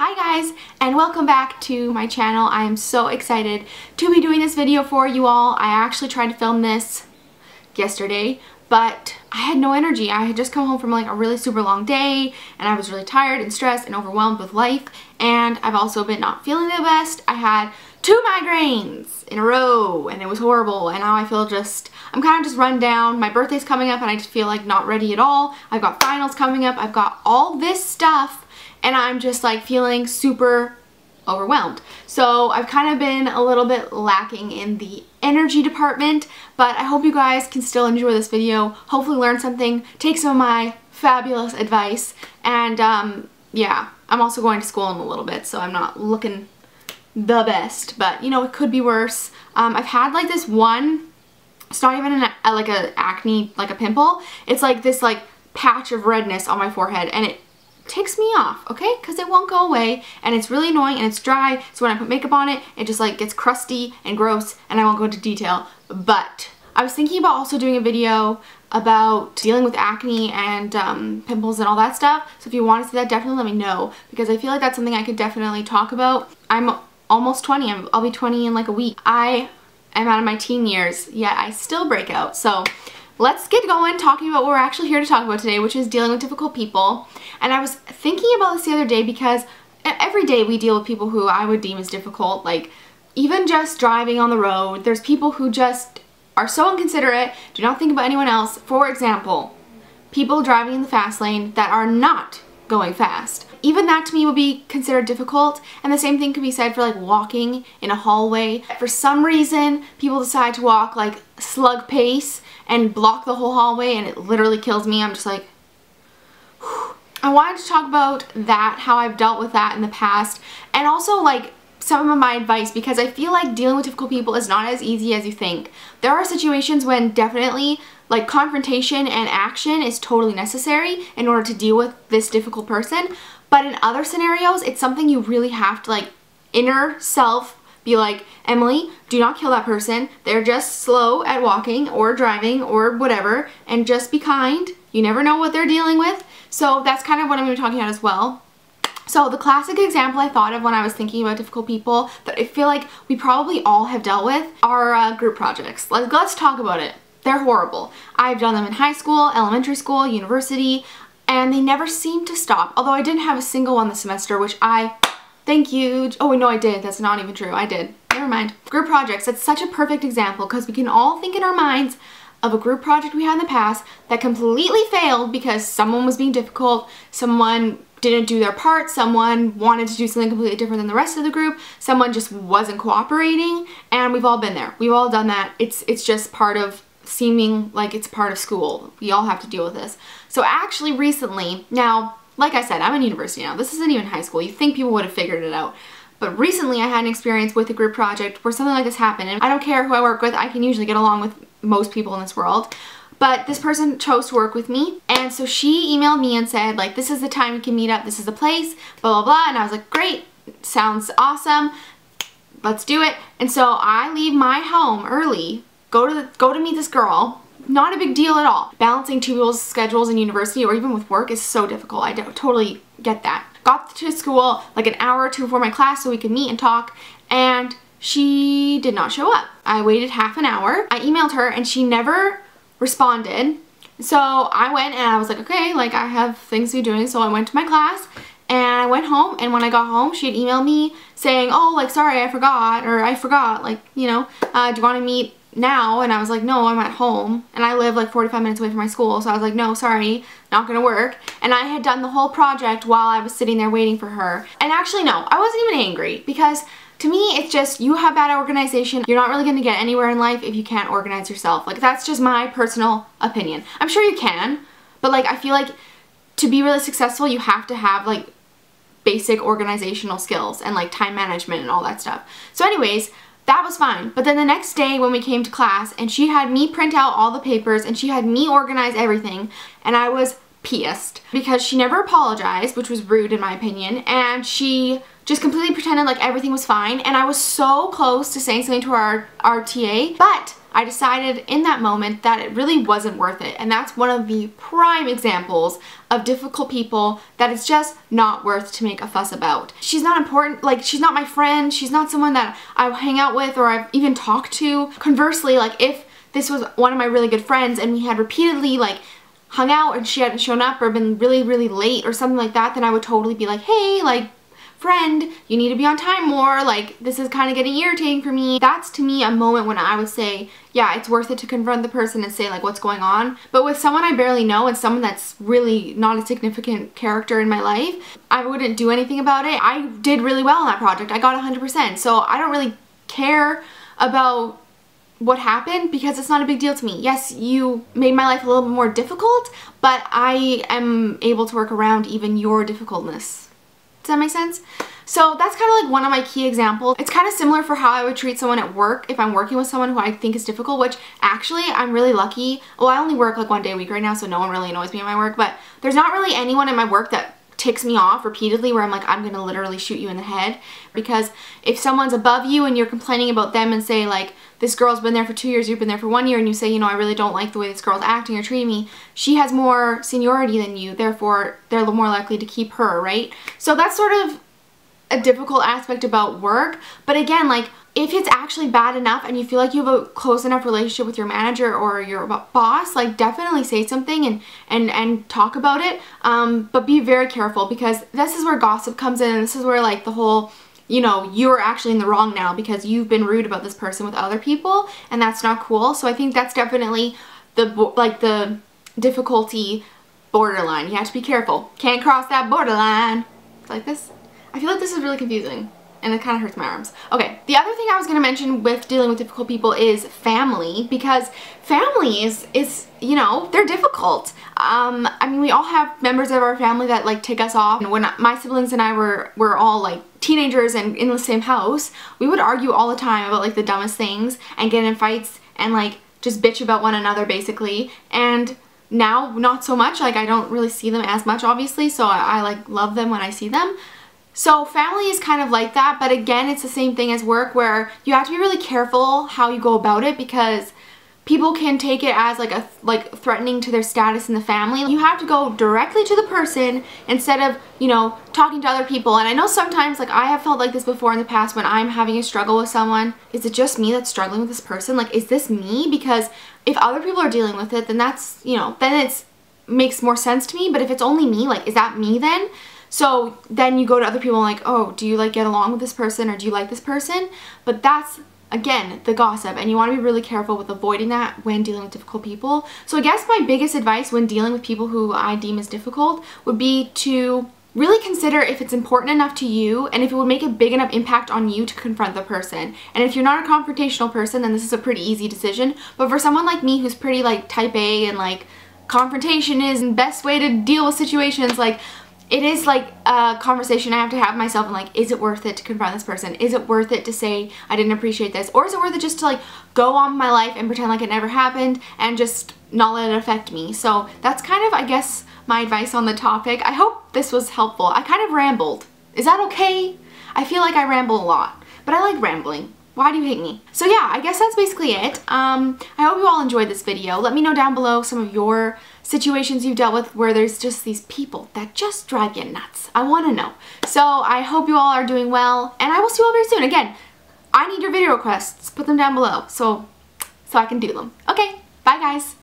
Hi guys, and welcome back to my channel. I am so excited to be doing this video for you all. I actually tried to film this yesterday, but I had no energy. I had just come home from like a really super long day, and I was really tired and stressed and overwhelmed with life, and I've also been not feeling the best. I had 2 migraines in a row, and it was horrible, and now I feel I'm kind of just run down. My birthday's coming up, and I just feel like not ready at all. I've got finals coming up. I've got all this stuff, and I'm just like feeling super overwhelmed. So I've kind of been a little bit lacking in the energy department, but I hope you guys can still enjoy this video, hopefully learn something, take some of my fabulous advice, and yeah, I'm also going to school in a little bit, so I'm not looking the best, but you know, it could be worse. I've had like this one, it's not even like a acne, like a pimple, it's like this like patch of redness on my forehead, and it ticks me off, okay, because it won't go away, and it's really annoying, and it's dry, so when I put makeup on it, it just like gets crusty and gross, and I won't go into detail. But I was thinking about also doing a video about dealing with acne and pimples and all that stuff, so if you want to see that, definitely let me know, because I feel like that's something I could definitely talk about. I'm almost 20, I'll be 20 in like a week. I am out of my teen years, yet I still break out, so let's get going talking about what we're actually here to talk about today, which is dealing with difficult people. And I was thinking about this the other day because every day we deal with people who I would deem as difficult, like even just driving on the road. There's people who just are so inconsiderate, do not think about anyone else. For example, people driving in the fast lane that are not going fast. Even that to me would be considered difficult, and the same thing could be said for like walking in a hallway. For some reason, people decide to walk like slug pace and block the whole hallway, and it literally kills me. I'm just like, whew. I wanted to talk about that, how I've dealt with that in the past, and also like some of my advice, because I feel like dealing with difficult people is not as easy as you think. There are situations when definitely like confrontation and action is totally necessary in order to deal with this difficult person, but in other scenarios it's something you really have to like inner self be like, Emily, do not kill that person. They're just slow at walking or driving or whatever, and just be kind. You never know what they're dealing with. So that's kind of what I'm going to be talking about as well. So the classic example I thought of when I was thinking about difficult people that I feel like we probably all have dealt with are group projects. Let's talk about it. They're horrible. I've done them in high school, elementary school, university, and they never seem to stop. Although I didn't have a single one this semester, which thank you. Oh, no, I did. That's not even true. I did. Never mind. Group projects. That's such a perfect example because we can all think in our minds of a group project we had in the past that completely failed because someone was being difficult, someone didn't do their part, someone wanted to do something completely different than the rest of the group, someone just wasn't cooperating, and we've all been there. We've all done that. It's just part of seeming like it's part of school. We all have to deal with this. So actually recently, now, like I said, I'm in university now. This isn't even high school. You think people would have figured it out. But recently I had an experience with a group project where something like this happened. And I don't care who I work with. I can usually get along with most people in this world. But this person chose to work with me. And so she emailed me and said, like, this is the time we can meet up. This is the place, blah, blah, blah. And I was like, great. Sounds awesome. Let's do it. And so I leave my home early, go to meet this girl. Not a big deal at all. Balancing 2 people's schedules in university or even with work is so difficult. I totally get that. Got to school like an hour or 2 before my class so we could meet and talk, and she did not show up. I waited half an hour. I emailed her and she never responded. So I went and I was like, okay, like I have things to be doing. So I went to my class and I went home, and when I got home she had emailed me saying, oh, like, sorry, I forgot, like, you know, do you want to meet now? And I was like, no, I'm at home, and I live like 45 minutes away from my school, so I was like, no, sorry, not gonna work. And I had done the whole project while I was sitting there waiting for her. And actually, no, I wasn't even angry, because to me it's just, you have bad organization. You're not really gonna get anywhere in life if you can't organize yourself. Like, that's just my personal opinion. I'm sure you can, but like, I feel like to be really successful you have to have like basic organizational skills and like time management and all that stuff. So anyways, that was fine. But then the next day when we came to class and she had me print out all the papers and she had me organize everything, and I was pissed because she never apologized, which was rude in my opinion, and she just completely pretended like everything was fine, and I was so close to saying something to our TA, but I decided in that moment that it really wasn't worth it. And that's one of the prime examples of difficult people that it's just not worth to make a fuss about. She's not important, like she's not my friend, she's not someone that I hang out with or I've even talked to. Conversely, like if this was one of my really good friends and we had repeatedly like hung out and she hadn't shown up or been really, really late or something like that, then I would totally be like, hey, like, friend, you need to be on time more, like this is kind of getting irritating for me. That's to me a moment when I would say, yeah, it's worth it to confront the person and say like what's going on. But with someone I barely know and someone that's really not a significant character in my life, I wouldn't do anything about it. I did really well on that project. I got 100%. So I don't really care about what happened because it's not a big deal to me. Yes, you made my life a little bit more difficult, but I am able to work around even your difficultness. Does that make sense? So that's kind of like one of my key examples. It's kind of similar for how I would treat someone at work if I'm working with someone who I think is difficult, which actually I'm really lucky. Well, I only work like 1 day a week right now, so no one really annoys me at my work, but there's not really anyone in my work that ticks me off repeatedly where I'm like, I'm gonna literally shoot you in the head. Because if someone's above you and you're complaining about them and say like, this girl's been there for 2 years, you've been there for 1 year, and you say, you know, I really don't like the way this girl's acting or treating me, she has more seniority than you, therefore they're more likely to keep her, right? So that's sort of a difficult aspect about work. But again, like if it's actually bad enough and you feel like you have a close enough relationship with your manager or your boss, like definitely say something and talk about it. But be very careful because this is where gossip comes in, and this is where like the whole, you know, you're actually in the wrong now because you've been rude about this person with other people, and that's not cool. So I think that's definitely the difficulty borderline. You have to be careful. Can't cross that borderline. Like this. I feel like this is really confusing and it kind of hurts my arms. Okay, the other thing I was going to mention with dealing with difficult people is family, because family is you know, they're difficult. I mean, we all have members of our family that like tick us off. And when my siblings and I were all like teenagers and in the same house, we would argue all the time about like the dumbest things and get in fights and like just bitch about one another basically. And now not so much, like I don't really see them as much obviously, so I like love them when I see them. So family is kind of like that, but again, it's the same thing as work where you have to be really careful how you go about it because people can take it as like threatening to their status in the family. You have to go directly to the person instead of, you know, talking to other people. And I know sometimes, like I have felt like this before in the past when I'm having a struggle with someone. Is it just me that's struggling with this person? Like, is this me? Because if other people are dealing with it, then that's, you know, then it makes more sense to me. But if it's only me, like, is that me then? So then you go to other people and like, oh, do you like get along with this person or do you like this person? But that's, again, the gossip, and you want to be really careful with avoiding that when dealing with difficult people. So I guess my biggest advice when dealing with people who I deem as difficult would be to really consider if it's important enough to you and if it would make a big enough impact on you to confront the person. And if you're not a confrontational person, then this is a pretty easy decision. But for someone like me who's pretty like type A and like confrontation is the best way to deal with situations, like it is like a conversation I have to have myself and like, is it worth it to confront this person? Is it worth it to say I didn't appreciate this? Or is it worth it just to like go on my life and pretend like it never happened and just not let it affect me? So that's kind of, I guess, my advice on the topic. I hope this was helpful. I kind of rambled. Is that okay? I feel like I ramble a lot, but I like rambling. Why do you hate me? So yeah, I guess that's basically it. I hope you all enjoyed this video. Let me know down below some of your situations you've dealt with where there's just these people that just drive you nuts. I want to know. So I hope you all are doing well, and I will see you all very soon. Again, I need your video requests. Put them down below so I can do them. Okay, bye guys.